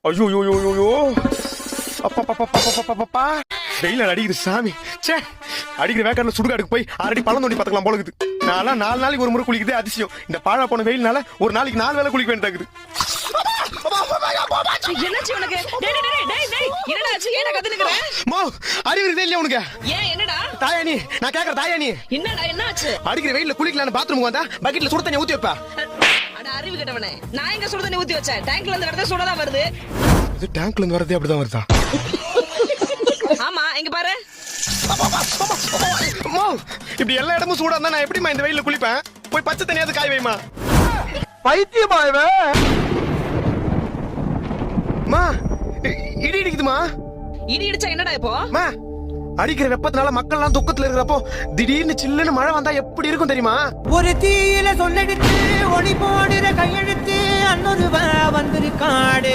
ஐயோ யோ யோ யோ யோ அப்பா வெயில அடிக்குது சாமி. சே, அடிக்கிற வேக்காரில் சுடுகாடுக்கு போய் ஆல்ரெடி பழம் தோண்டி பார்த்துக்கலாம் போல இருக்குது. நான்லாம் 4 நாளைக்கு ஒரு முறை குளிக்குதே அதிசயம். இந்த பாழா போன வெயில்னால ஒரு நாளைக்கு 4 வேளை குளிக்க வேண்டியதாக்குது. தாயானி, நான் கேக்குற தாயானி, அடிக்கிற வெயில்ல குளிக்கலான்னு பாத்ரூம் வந்தா பக்கெட்ல சுடு தண்ணி ஊத்தி வைப்பா. அறிவு கட்டவனே, நான் எங்க சுடு தண்ணி ஊத்தி வச்சேன்? டேங்க்ல இருந்து வரதே சுடதான் வருது. இது டேங்க்ல இருந்து வரதே அப்படிதான் வருதா? ஆமா, இங்க பாரு. இப்படி எல்லா இடமும் சூடா இருந்தா நான் எப்படிமா இந்த வெயில்ல குளிப்பேன்? போய் பச்சை தண்ணியாவது காய வைமா. பைத்தியமா இவன்? இடி இடிக்குதுமா. இடி இடிச்சா என்னடா இப்போ? அடிக்கிற வெப்பத்தினால மக்கள் எல்லாம் துக்கத்துல இருக்கிறப்போ திடீர்னு சில்லுன்னு மழை வந்தா எப்படி இருக்கும் தெரியுமா? ஒரு தீயில சொல்லெடுத்து ஒளி போடுற கையெழுத்து அன்னொரு வந்திருக்காடு.